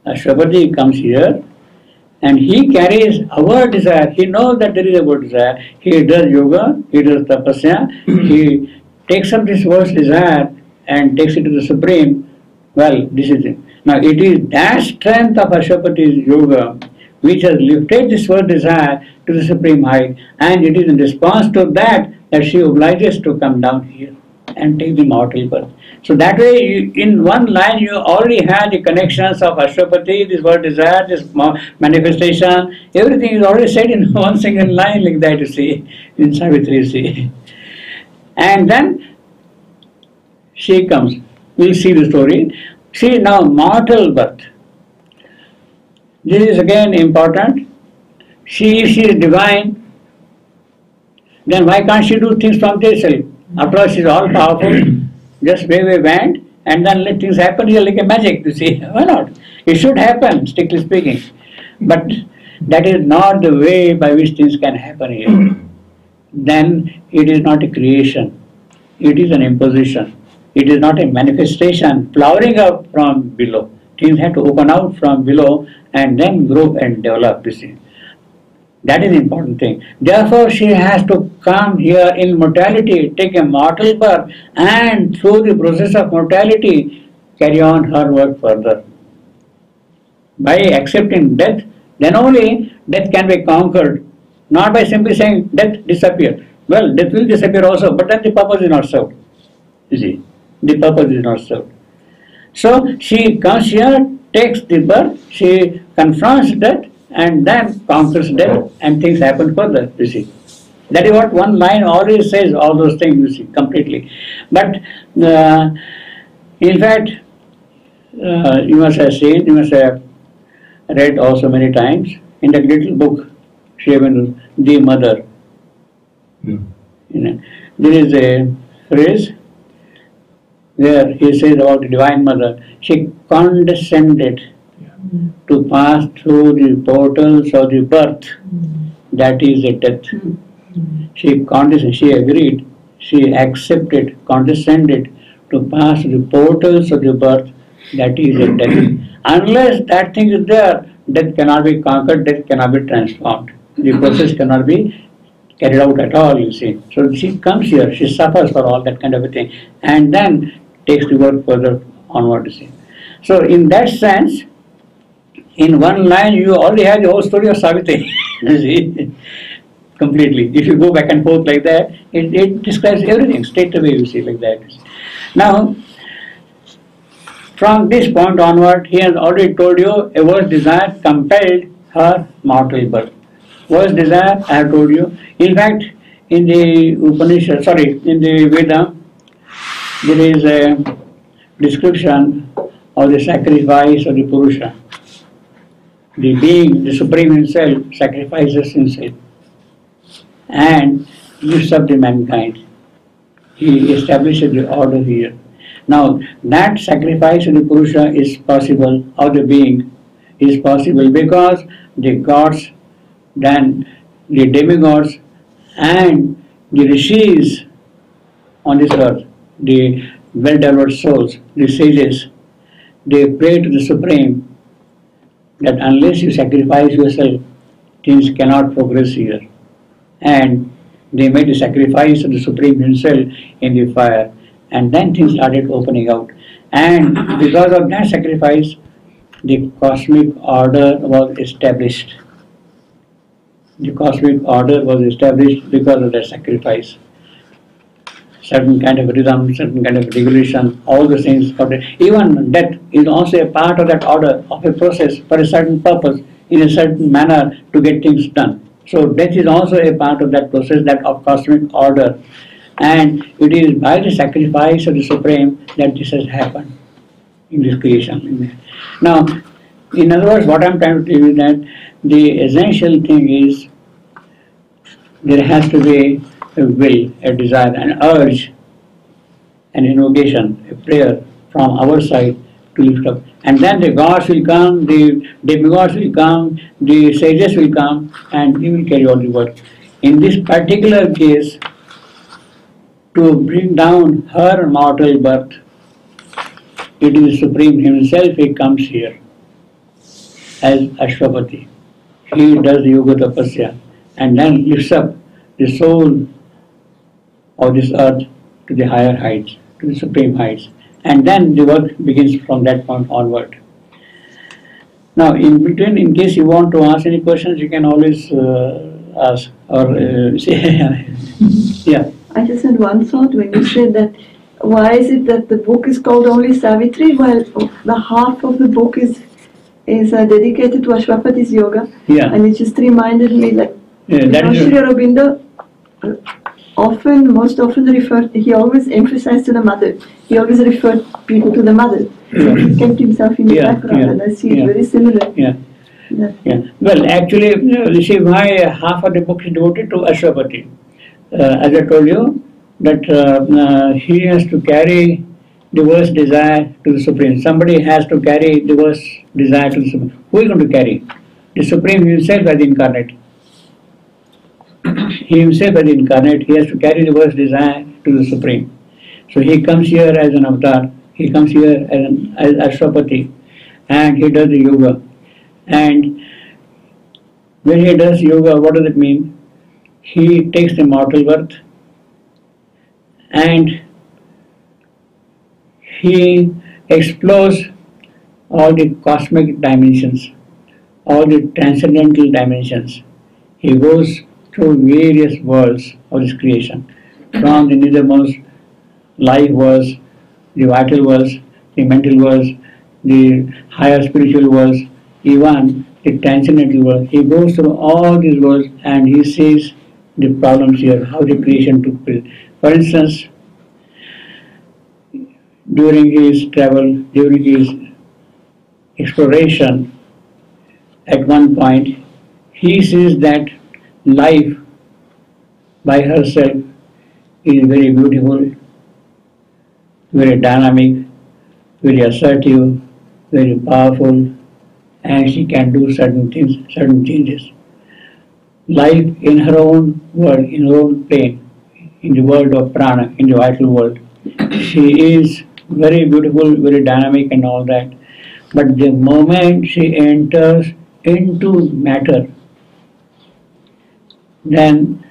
Ashwapati comes here and he carries our desire. He knows that there is a good desire. He does yoga, he does tapasya, he takes up this world's desire and takes it to the Supreme. Well, this is it. Now it is that strength of Ashwapati's yoga which has lifted this world desire to the supreme height, and it is in response to that that she obliges to come down here and take the mortal birth. So that way, in one line, you already have the connections of Ashwapati, this word desire, this manifestation, everything is already said in one single line like that, you see, in Savitri, you see. And then she comes. We'll see the story. See now, mortal birth. This is again important. If she is divine, then why can't she do things from herself? After all, she is all powerful. Just wave a wand and then let things happen here like a magic, you see. Why not? It should happen, strictly speaking. But that is not the way by which things can happen here. Then it is not a creation. It is an imposition. It is not a manifestation flowering up from below. Things have to open out from below and then grow and develop, you see. That is the important thing. Therefore, she has to come here in mortality, take a mortal birth, and through the process of mortality, carry on her work further. By accepting death, then only death can be conquered. Not by simply saying death disappear. Well, death will disappear also, but then the purpose is not served. You see, the purpose is not served. So she comes here, takes the birth, she confronts death, and then conquers death, and things happen further, you see. That is what one line always says, all those things, you see, completely. But in fact, you must have seen, you must have read also many times, in that little book, The Mother. You know, there is a phrase where he says about the Divine Mother, she condescended to pass through the portals of the birth, that is the death. She condescended, she agreed, she accepted, condescended to pass the portals of the birth, that is the death. Unless that thing is there, death cannot be conquered, death cannot be transformed. The process cannot be carried out at all, you see. So she comes here, she suffers for all that kind of a thing, and then takes the work further onward, you see. So in that sense, in one line, you already have the whole story of Savitri, you see, completely. If you go back and forth like that, it describes everything straight away, you see, like that. Now, from this point onward, he has already told you a worse desire compelled her mortal birth. Worse desire, I have told you. In fact, in the Upanishad, in the Veda, there is a description of the sacrifice of the Purusha. The being, the Supreme Himself, sacrifices Himself and lifts up the mankind. He establishes the order here. Now, that sacrifice of the Purusha is possible, of the being is possible because the gods, then the demigods and the rishis on this earth, the well-developed souls, the sages, they pray to the Supreme that unless you sacrifice yourself, things cannot progress here. And they made the sacrifice of the Supreme Himself in the fire. And then things started opening out. And because of that sacrifice, the cosmic order was established. The cosmic order was established because of that sacrifice. Certain kind of rhythm, certain kind of regulation, all those things. Even death is also a part of that order, of a process for a certain purpose, in a certain manner to get things done. So death is also a part of that process, that of cosmic order. And it is by the sacrifice of the Supreme that this has happened in this creation. Now, in other words, what I am trying to tell you is that the essential thing is there has to be a will, a desire, an urge, an invocation, a prayer from our side to lift up. And then the gods will come, the demigods will come, the sages will come, and he will carry on the work. In this particular case, to bring down her mortal birth, it is Supreme Himself, He comes here. as Ashwapati. He does yoga tapasya and then lifts up the soul of this earth to the higher heights, to the supreme heights. And then the work begins from that point onward. Now, in between, in case you want to ask any questions, you can always ask or say, yeah. I just had one thought when you said that. Why is it that the book is called only Savitri, while the half of the book is dedicated to Ashwapati's yoga? Yeah. And it just reminded me that Sri Aurobindo most often referred. He always emphasized to the mother. He always referred people to the mother. So he kept himself in the background, and I see it very similar. Yeah. Yeah. Well, actually, you see why half of the book is devoted to Ashwapati. As I told you, that he has to carry the worst desire to the Supreme. Somebody has to carry the worst desire to the Supreme. Who is going to carry? The Supreme himself as incarnate. He himself as incarnate, he has to carry the worst desire to the Supreme. So he comes here as an avatar, he comes here as Ashwapati, and he does the yoga. And when he does yoga, what does it mean? He takes the mortal birth and he explores all the cosmic dimensions, all the transcendental dimensions. He goes through various worlds of this creation, from the nethermost life worlds, the vital worlds, the mental worlds, the higher spiritual worlds, even the transcendental world. He goes through all these worlds and he sees the problems here, how the creation took place. For instance, during his travel, during his exploration, at one point, he sees that life by herself is very beautiful, very dynamic, very assertive, very powerful, and she can do certain things, certain changes. Life in her own world, in her own plane, in the world of prana, in the vital world, she is very beautiful, very dynamic and all that. But the moment she enters into matter, then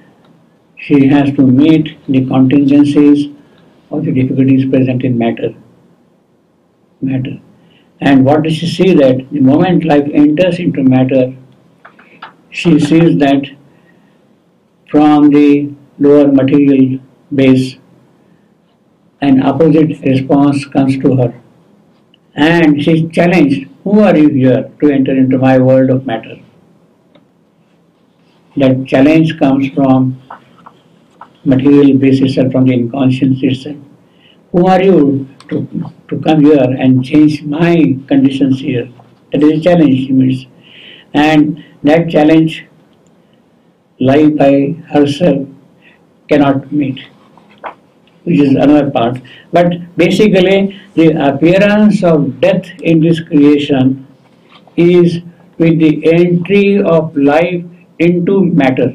she has to meet the contingencies of the difficulties present in matter. And what does she see? That the moment life enters into matter, she sees that from the lower material base, an opposite response comes to her. And she is challenged, who are you here to enter into my world of matter? That challenge comes from material base itself, from the inconscience itself. Who are you to come here and change my conditions here? That is a challenge she meets. And that challenge, life by herself cannot meet, which is another part. But basically, the appearance of death in this creation is with the entry of life into matter.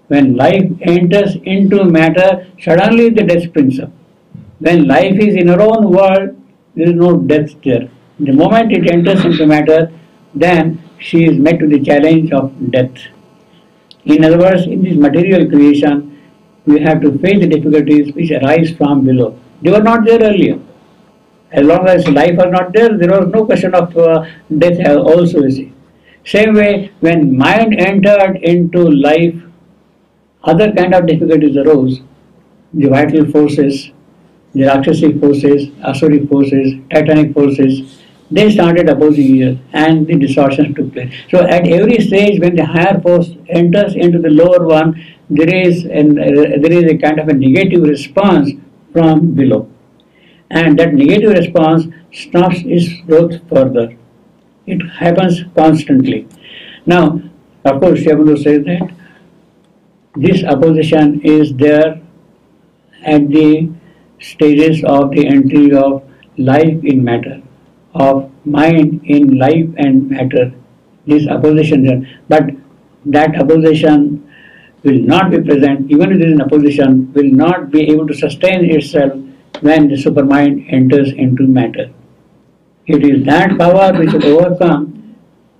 When life enters into matter, suddenly the death springs up. When life is in her own world, there is no death there. The moment it enters into matter, then she is met with the challenge of death. In other words, in this material creation, we have to face the difficulties which arise from below. They were not there earlier. As long as life was not there, there was no question of death also, you see. Same way, when mind entered into life, other kind of difficulties arose. The vital forces, the Rakshasic forces, Asuric forces, Titanic forces, they started opposing each other and the distortions took place. So at every stage when the higher force enters into the lower one, there is a kind of a negative response from below. And that negative response stops its growth further. It happens constantly. Now, of course, Shabanu says that this opposition is there at the stages of the entry of life in matter, of mind in life and matter. This opposition there. But that opposition will not be present, even if there is an opposition, will not be able to sustain itself when the supermind enters into matter. It is that power which will overcome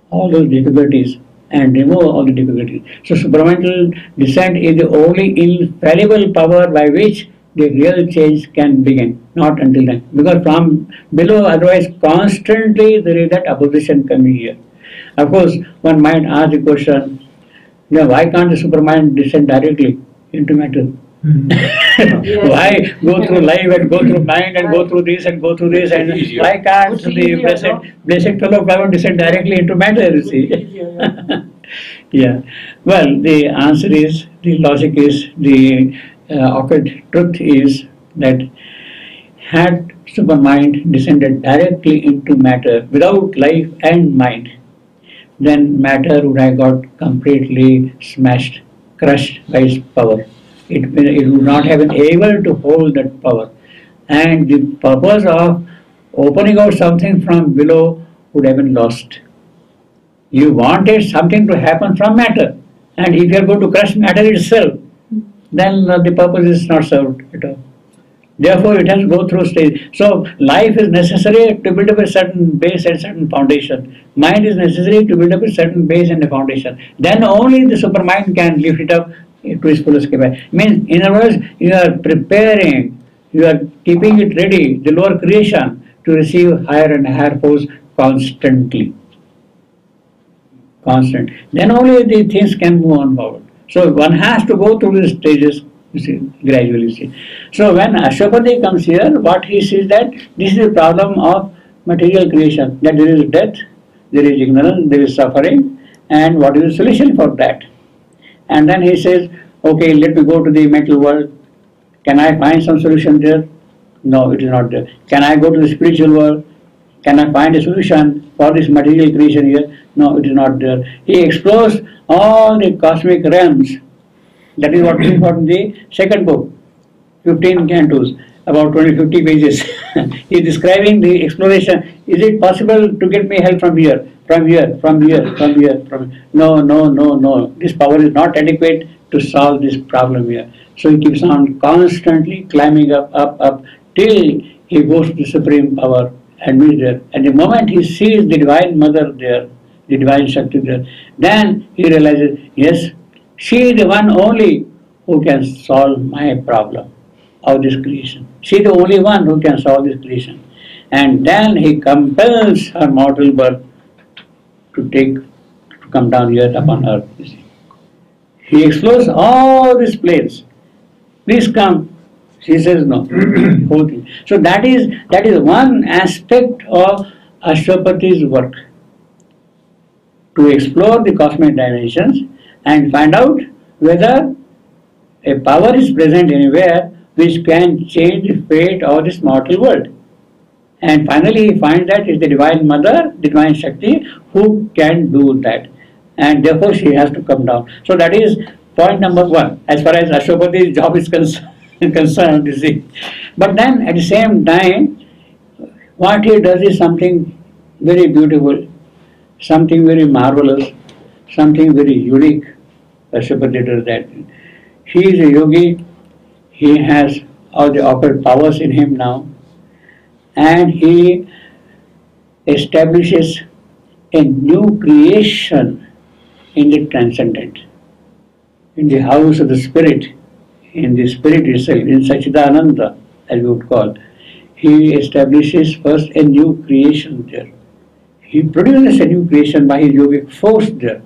all those difficulties and remove all the difficulties. So supramental descent is the only infallible power by which the real change can begin, not until then. Because from below, otherwise constantly there is that opposition coming here. Of course, one might ask the question, why can't the supermind descend directly into matter? Why go through life and go through mind and go through this and go through this, and why can't the blessed fellow cloud descend directly into matter, you see? Yeah. Well, the answer is, the logic is, the occult truth is that had supermind descended directly into matter without life and mind, then matter would have got completely smashed, crushed by its power. It would not have been able to hold that power. And the purpose of opening out something from below would have been lost. You wanted something to happen from matter. And if you are going to crush matter itself, then the purpose is not served at all. Therefore, it has to go through stage. So, life is necessary to build up a certain base and certain foundation. Mind is necessary to build up a certain base and a foundation. Then only the supermind can lift it up to its fullest capacity. Means, in other words, you are preparing, you are keeping it ready, the lower creation, to receive higher and higher force constantly. Constant. Then only the things can move on forward. So one has to go through these stages, you see, gradually. See. So when Ashwapati comes here, what he sees that this is the problem of material creation, that there is death, there is ignorance, there is suffering, and what is the solution for that? And then he says, okay, let me go to the mental world. Can I find some solution there? No, it is not there. Can I go to the spiritual world? Can I find a solution for this material creation here? No, it is not there. He explores all the cosmic realms. That is what is got in the second book, 15 cantos, about 50 pages. He is describing the exploration. Is it possible to get me help from here, from here, from here, from here? No, no, no, no. This power is not adequate to solve this problem here. So he keeps on constantly climbing up, up, up, till he goes to the supreme power and meets there. And the moment he sees the Divine Mother there, the Divine Shakti there, then he realizes, yes, she is the one only who can solve my problem of this creation. She is the only one who can solve this creation. And then he compels her mortal birth to come down here upon earth. You see. He explores all these planes. Please come. She says no. Whole thing. So that is one aspect of Ashwapati's work, to explore the cosmic dimensions and find out whether a power is present anywhere which can change the fate of this mortal world. And finally he finds that it's the Divine Mother, Divine Shakti, who can do that. And therefore she has to come down. So that is point number one, as far as Ashwapati's job is concerned, you see. But then at the same time, what he does is something very beautiful, something very marvelous, something very unique. Ashwapati does that. He is a yogi, he has all the occult powers in him now, and he establishes a new creation in the transcendent, in the house of the spirit, in the spirit itself, in Sachidananda, as we would call. He establishes first a new creation there. He produces a new creation by his yogic force there.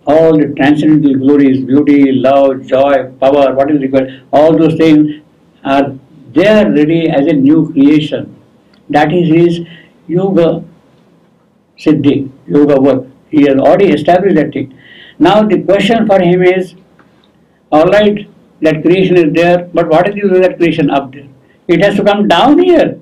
All the transcendental glories, beauty, love, joy, power, what is required, all those things are there ready as a new creation. That is his yoga siddhi, yoga work. He has already established that thing. Now the question for him is, alright, that creation is there, but what is the use of that creation up there? It has to come down here.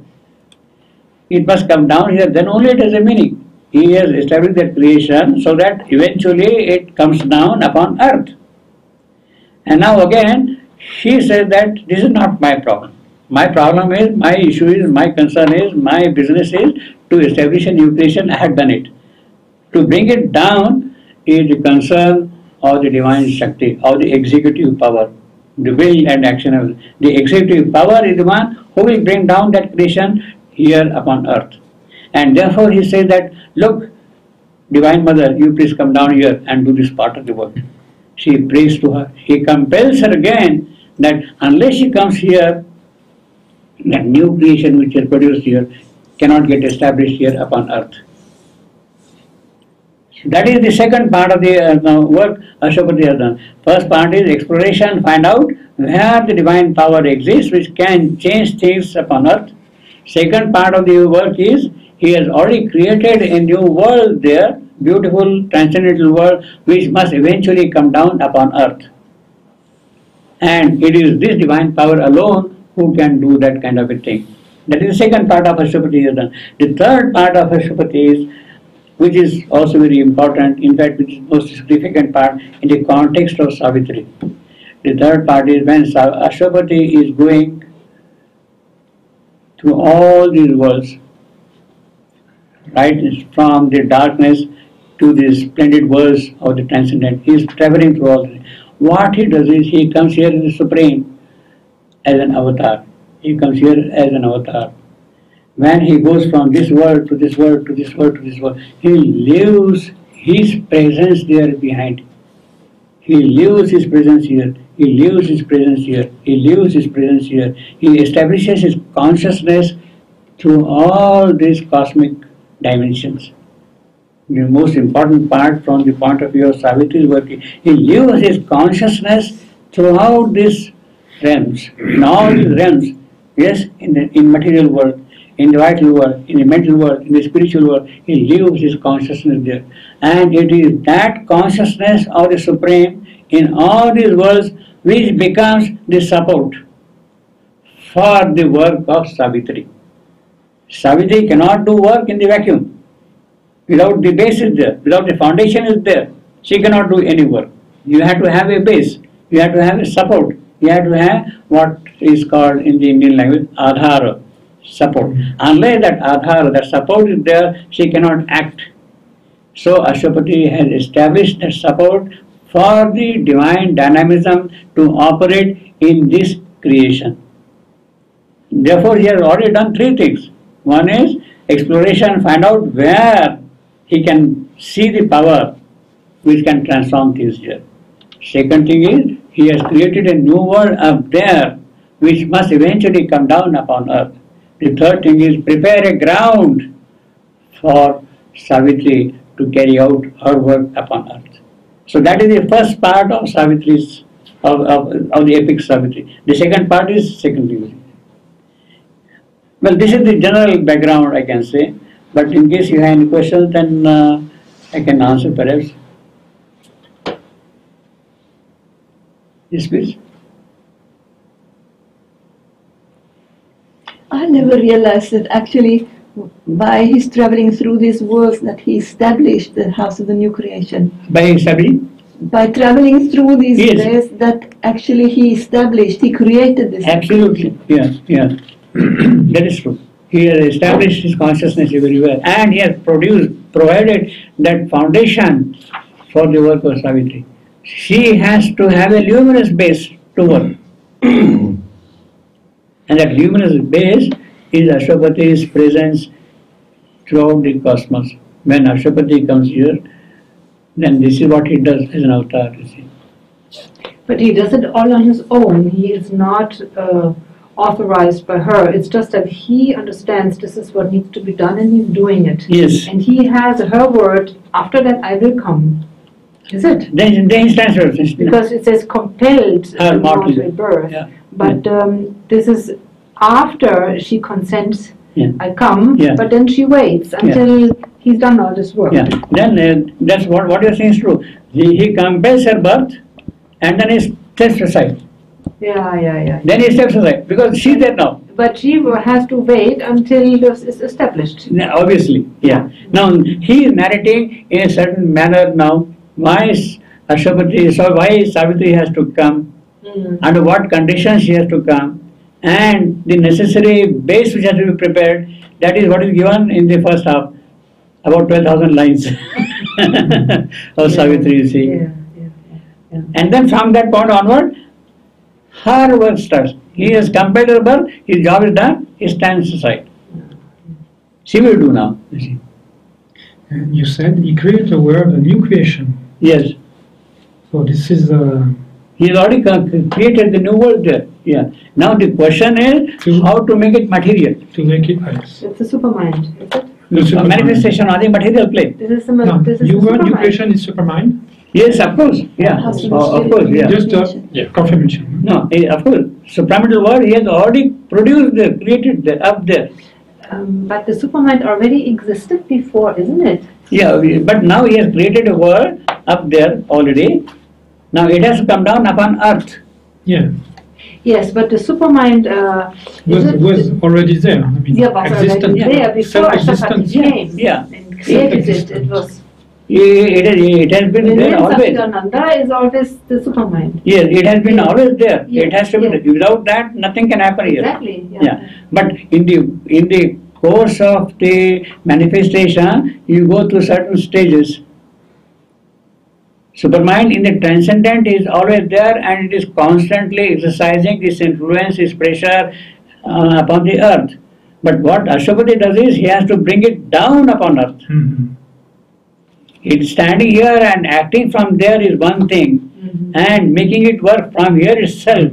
It must come down here, then only it has a meaning. He has established that creation so that eventually it comes down upon earth. And now again, he says that this is not my problem. My problem is, my issue is, my concern is, my business is to establish a new creation. I have done it. To bring it down is the concern of the Divine Shakti, of the executive power, the will and action of the executive power is the one who will bring down that creation here upon earth. And therefore he says that, look, Divine Mother, you please come down here and do this part of the work. She prays to her. He compels her again that unless she comes here, that new creation which is produced here cannot get established here upon earth. That is the second part of the work Ashwapati has done. First part is exploration, find out where the divine power exists which can change things upon earth. Second part of the work is he has already created a new world there, beautiful transcendental world which must eventually come down upon earth. And it is this divine power alone who can do that kind of a thing. That is the second part of Ashwapati has done. The third part of Ashwapati is, which is also very important, in fact which is most significant part in the context of Savitri. The third part is when Ashwapati is going through all these worlds, right, from the darkness to the splendid worlds of the transcendent. He is traveling through all this. What he does is he comes here in the Supreme as an avatar. He comes here as an avatar. When he goes from this world to this world to this world to this world, he leaves his presence there behind. He leaves his presence here. He leaves his presence here. He leaves his presence here. He establishes his consciousness through all these cosmic dimensions. The most important part from the point of view of Savitri's work, he leaves his consciousness throughout these realms, in all these realms, yes, in material world, in the vital world, in the mental world, in the spiritual world, he leaves his consciousness there. And it is that consciousness of the Supreme in all these worlds which becomes the support for the work of Savitri. Savitri cannot do work in the vacuum. Without the base is there, without the foundation is there, she cannot do any work. You have to have a base, you have to have a support, you have to have what is called in the Indian language Adhara, support. Unless that Adhara, that support is there, she cannot act. So Ashwapati has established that support for the divine dynamism to operate in this creation. Therefore, he has already done three things. One is exploration, find out where he can see the power which can transform things here. Second thing is, he has created a new world up there which must eventually come down upon earth. The third thing is, prepare a ground for Savitri to carry out her work upon earth. So that is the first part of Savitri's, of the epic Savitri. The second part is secondary. Well, this is the general background I can say, but in case you have any questions, then I can answer perhaps. Yes, please. I never realized that actually by his traveling through these worlds that he established the house of the new creation. By establishing? By traveling through these Yes. ways that actually he established, he created this. Absolutely, yes, yes. That is true. He has established his consciousness everywhere and he has provided that foundation for the work of Savitri. She has to have a luminous base to work. And that luminous base is Ashwapati's presence throughout the cosmos. When Ashwapati comes here, then this is what he does as an avatar, you see. But he does it all on his own. He is not authorized by her. It's just that he understands this is what needs to be done and he's doing it. Yes. And he has her word, after that I will come. Is it? Then he stands for it. Because it says compelled Her mortal mortal birth. Yeah. But this is after she consents, Yeah. I come, Yeah. but then she waits until he's done all this work. Yeah. Then that's what you're saying is true. He compels her birth and then he steps aside. Yeah. Then he steps aside because she's there now. But she has to wait until this is established. Obviously, yeah. Now he is narrating in a certain manner now why why Savitri has to come, under what conditions she has to come, and the necessary base which has to be prepared. That is what is given in the first half, about 12,000 lines of Savitri, you see. Yeah. And then from that point onward, her work starts. He has compelled her birth, his job is done, he stands aside. She will do now, you see. And you said he created a world, a new creation. Yes. So this is He has already created the new world there. Yeah. Now the question is how to make it material. to make it ice. It's a supermind, is it? The A supermind. manifestation on the material plane. This is No, this is new the world, new supermind. creation is supermind. Yes, of course. Yeah. Has to be Of course. Yeah. Just confirmation. No, of course. Supramental world he has already produced there, created there, up there. But the supermind already existed before, isn't it? Yeah, but now he has created a world up there already. Now it has to come down upon earth. Yeah, Yes, but the supermind was already there. I mean, yeah, was existent, already there before self-existent. Ashapati came Yeah. and created it. It was It has been within there always. Satchidananda is always the supermind. Yes, it has been always there. Yeah, It has to be. yeah. Without that, nothing can happen here. Exactly. Yeah, but in the course of the manifestation, you go through certain stages. Supermind in the transcendent is always there, and it is constantly exercising this influence, this pressure upon the earth. But what Ashapati does is he has to bring it down upon earth. Mhm. It's standing here and acting from there is one thing, and making it work from here itself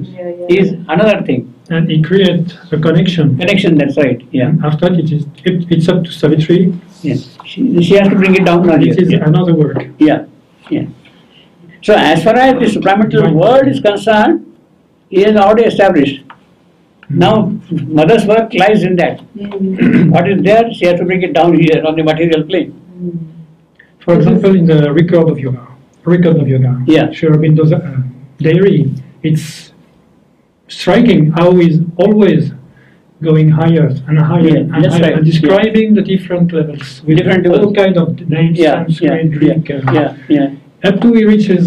is another thing. And he creates a connection. Connection, that's right. Yeah. And after that, it's up to Savitri. Yes. She has to bring it down now here. It is Yeah. another work. Yeah. Yeah. So as far as the supramental world is concerned, it is already established. Now, mother's work lies in that. What is there, she has to bring it down here on the material plane. For example, in the record of yoga, Yeah. Sri Aurobindo's diary, it's striking how he's always going higher and higher Yeah, and that's higher, right. and describing the different levels with Different all levels. kind of names, Yeah, Sanskrit, Greek, yeah. up to he reaches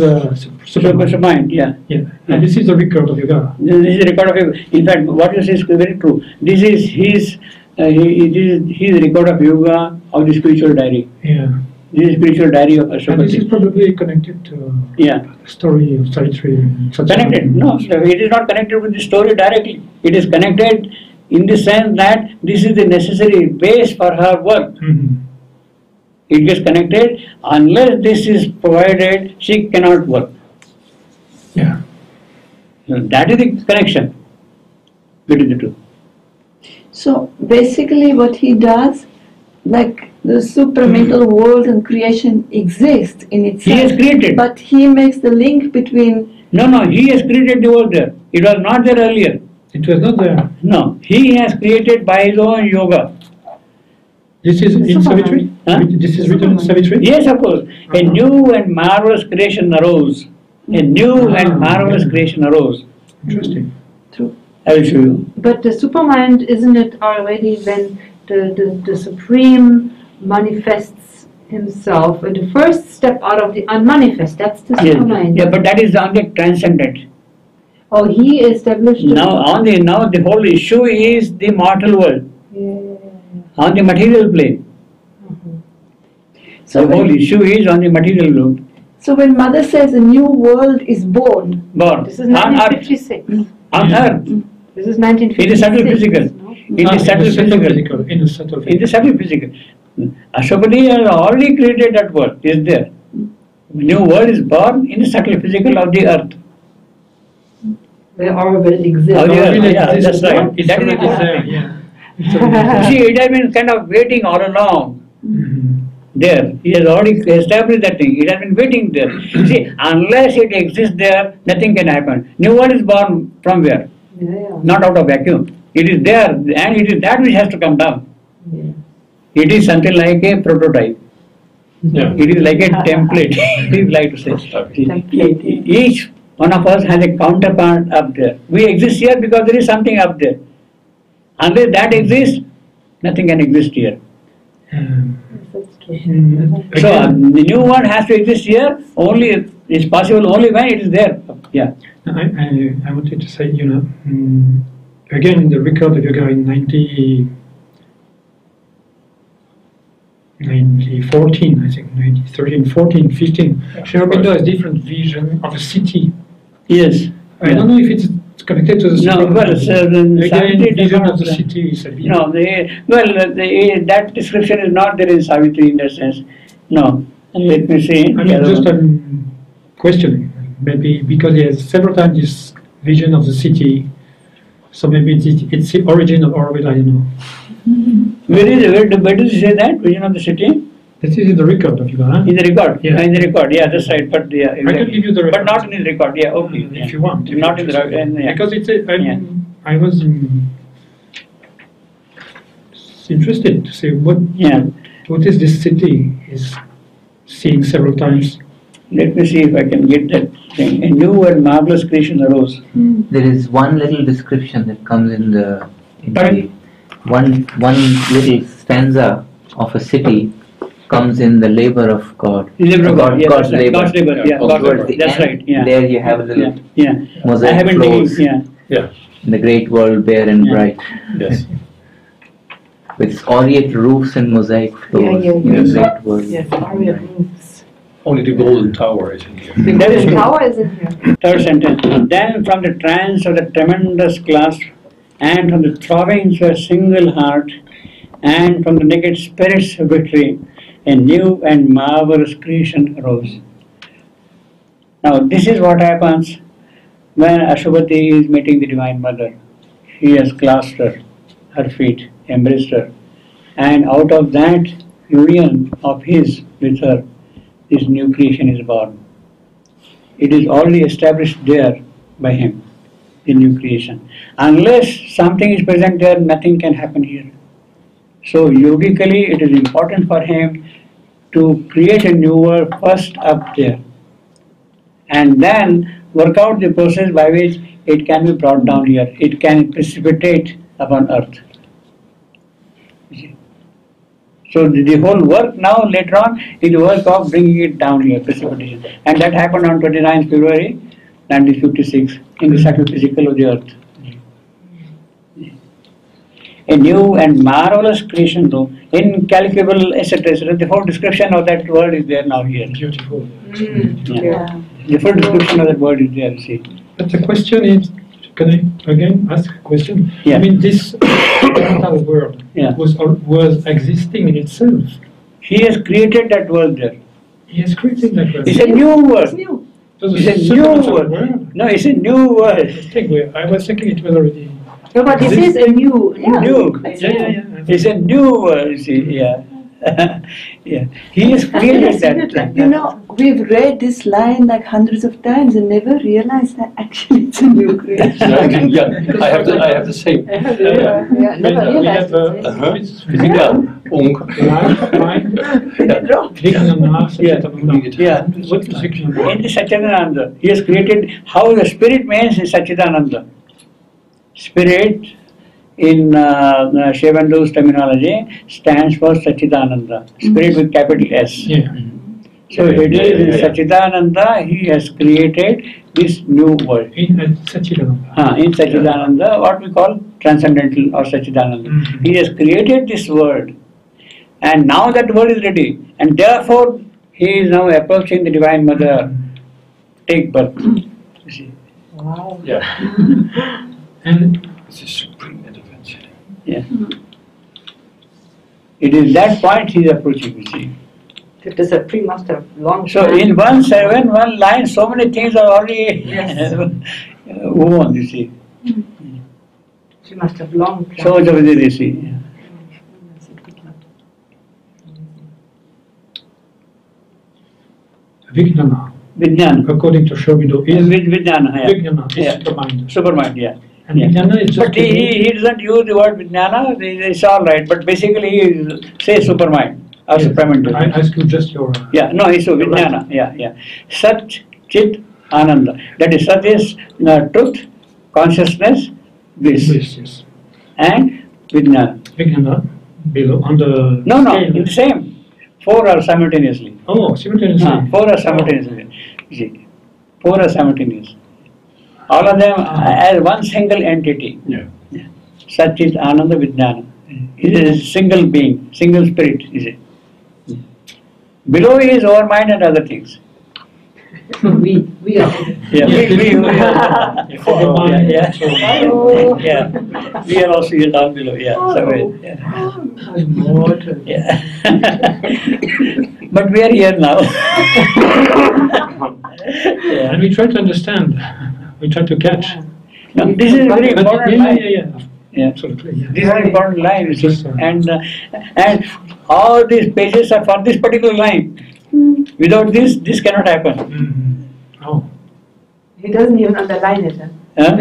Superficial mind, yeah. Yeah, and this is the record of yoga. This is a record of yoga. In fact, what you say is very true. This is his record of yoga of the spiritual diary. Yeah, This is spiritual diary of and this is Ashapati. probably connected to Yeah. the story of Savitri. and Connected? No, so it is not connected with the story directly. It is connected in the sense that this is the necessary base for her work. Mhm. It gets connected. Unless this is provided, she cannot work. Yeah. So that is the connection between the two. So basically, what he does, like the supramental world and creation exist in He itself, has created. but he makes the link between. No, he has created the world there. It was not there earlier. It was not there. No, he has created by his own yoga. This is in Superman. Savitri? Huh? This is written in Savitri? Yes, of course. A new and marvelous creation arose. A new and marvelous creation arose. Interesting. I will show you. But the supermind, isn't it already when the Supreme manifests himself, and the first step out of the unmanifest, that's the Yes. supermind. Yeah, but that is on the transcendent. Oh, he established the- Now the whole issue is the mortal world. Yeah. On the material plane. So The whole when, issue is on the material world. so when Mother says a new world is born, Born. This is On earth. 1956. On Yeah. earth. This is 1956. In the subtle physical. no? In the subtle physical. In the subtle In the subtle physical. Ashapati has already created that world. It is there. New world is born in the subtle physical of the earth. Where Aurobindo exists. Oh, yeah, Really, yeah, this that's is right. It's That is already the there, thing. yeah. It's already there. See, it has been kind of waiting all along. Mhm. There. He has already established that thing. It has been waiting there. See, unless it exists there, nothing can happen. New world is born from where? Yeah. Not out of vacuum. It is there, and it is that which has to come down. Yeah. It is something like a prototype. Yeah. It is like a template. It is like to say. Template. Each one of us has a counterpart up there. We exist here because there is something up there. Unless that exists, nothing can exist here. That's true. So Again, the new one has to exist here. Only it's possible only when it is there. Yeah. I wanted to say, again, in the record of yoga in 1914, I think, 1913, 14, 15, Sri Aurobindo has different vision of a city. Yes. I don't know if it's connected to the No, well, again, Savitri does vision not- of the city is a bit. No, that description is not there in Savitri in that sense. No. Let me see. I mean, just questioning. Maybe because he has several times this vision of the city, so maybe it's the origin of orbit. I don't know. Where does he say that? Vision of the city? This is in the record of you, huh? In the record? Yeah. In the record, yeah, that's right. But yeah, exactly. I can give you the record. But not in the record, yeah, okay. If you want. Not in the record. Yeah. Because it's I was interested to see what is this city is seeing several times. Let me see if I can get that thing. A new and marvelous creation arose. There is one little description that comes in the one little stanza of a city comes in the labor of God. Labor of God, yeah, God's that's right. labor. God's labor, yeah, God's Towards labor. the That's end, right, yeah. There you have a little mosaic I haven't flows. yeah. The great world bare and bright. Yes. With aureate roofs and mosaic floors. Yeah. The great world. Yes, Aria moves. Only the golden tower is in here. The golden tower is in here. Third sentence. Then from the trance of the tremendous clasp, and from the throbbings of a single heart, and from the naked spirit's victory, a new and marvelous creation arose. Now this is what happens when Ashwati is meeting the Divine Mother. He has clasped her feet, embraced her, and out of that union of his with her, this new creation is born. It is already established there by him, the new creation. Unless something is present there, nothing can happen here. So yogically, it is important for him to create a new world first up there, and then work out the process by which it can be brought down here. It can precipitate upon earth. You see? So the whole work now later on is the work of bringing it down here, precipitation. And that happened on 29th February 1956 in the sacred physical of the earth. A new and marvelous creation though, incalculable, etc., etc. The whole description of that word is there now here. Beautiful. Yeah. The full description of that word is there, see. But the question is, can I again ask a question? Yeah. I mean, this mental world Yeah. was existing in itself. He has created that world there. He has created that world. It's a new It's world. new. It was It's a new supernatural world. No, it's a new world. I was thinking it was already. No, but this is a new. Yeah. New. Yeah. It's a new world, see, yeah. Yeah. He has created that. You know, we've read this line like hundreds of times and never realized that actually it's a new creation. I have the same. Never We realized have it. it's physical life, mind, Vignana, Yeah. Satchitananda. Yeah. What is Vignana? In the Satchidananda, he has created how the spirit means in Satchidananda. Spirit in Shivandu's terminology stands for Satchidananda. Spirit with capital S. Yeah. So it is in Satchidananda he has created this new world. In Satchitananda. In Satchidananda, what we call transcendental or Satchidananda. Mhm. He has created this world, and now that world is ready, and therefore he is now approaching the Divine Mother. Take birth. You see. Wow. Yeah. And It's a supreme intervention. Yeah. It is that point he is approaching. You see. The Savitri must have long. So in one line, so many things are already woven. You see. She must have long. So much of it you see. Yeah. Vignana, Vijnana. according to Shaubindo, is Vijnana. Yeah. Vignana, is Yeah. supermind. Supermind. Yeah. And Yeah. Vignana is just But he doesn't use the word Vijnana, it's all right, but basically he says supermind or supramental. I ask you just your. Yeah, no, it's a Vijnana, yeah. Sat, Chit, Ananda. That is, Sat is truth, consciousness, bliss. Yes. And Vijnana. Vignana, below, on the No, scale. it's the same. Four are simultaneously. Oh, simultaneously. Four are simultaneously. You see, four are simultaneous. All of them as one single entity. Yeah. Sat, Chit, Ananda, Vijnana. It is a single being, single spirit, is it? Below is our mind and other things. We are. Yeah, we For the mind, yeah, so- yeah. We are also here down below, yeah, somewhere, yeah. Immortal. Yeah. But we are here now. And we try to understand, we try to catch. Now, this is a very But important yeah, line. yeah, yeah, Yeah. absolutely. Yeah. This is an important line, you see. Yes, sir. And all these pages are for this particular line. Without this cannot happen. Mhm. Oh, He doesn't even underline it. Huh? Huh?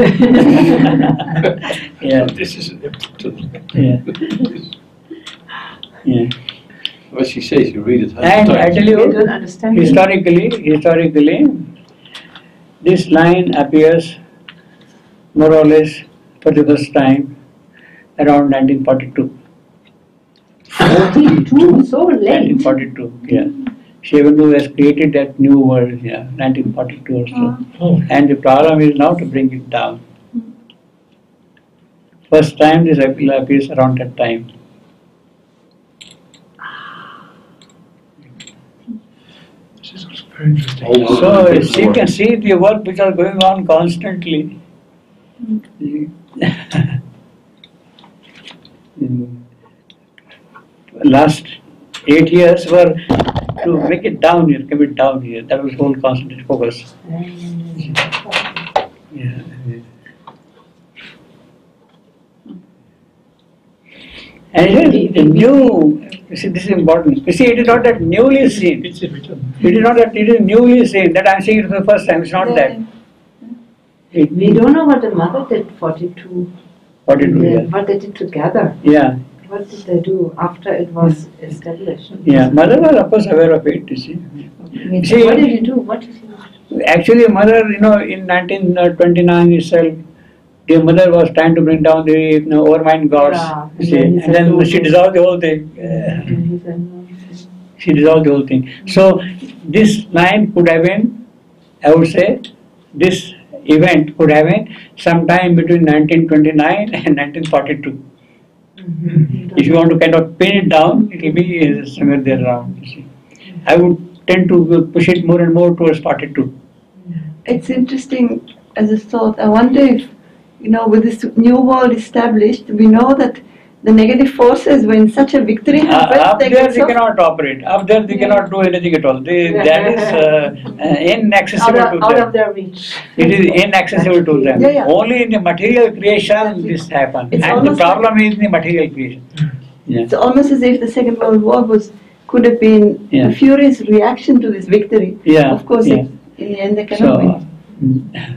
Yeah, This is important. yeah, yeah. What she says, you read it 100 And I times. tell They you, don't understand it. historically, this line appears more or less for the first time around 1942. 42, so late. 1942, yeah. Shivandu has created that new world, yeah, 1942 or so. oh, And the problem is now to bring it down. First time this appears around that time. this is also very interesting. Oh, So good you work. can see the work which are going on constantly. Last 8 years were to make it down here, keep it down here. That was whole concentrated focus. Yeah. And it is the new, you see, this is important. You see, it is not that newly seen. It's written. It is not that it is newly seen, that I am seeing it for the first time. It's not that. We don't know what the mother did 42. What did we Yeah, do? what they did together. Yeah, What did they do after it was established? yeah. Mother was of course aware of it, you see. See- What did he do? What did he do? Actually, mother, in 1929 itself, the mother was trying to bring down the overmind gods. Yeah, You see, and then he and then said, she "Okay." dissolved the whole thing. And he said, no. She dissolved the whole thing. So this line could have been, I would say, this event could have been sometime between 1929 and 1942. If you want to kind of pin it down, it will be somewhere there around. You see, I would tend to push it more and more towards 42. It's interesting as a thought. I wonder if, with this new world established, we know that the negative forces, when such a victory happens, Up they there get they so cannot operate. Up there they cannot do anything at all. That is inaccessible to out them. of their reach. It is inaccessible to them. Yeah, yeah. Only in the material creation this happens. It's And the almost problem is in the material creation. Yeah. It's almost as if the Second World War could have been Yeah. a furious reaction to this victory. Yeah, Of course, yeah. in the end, they cannot win. So,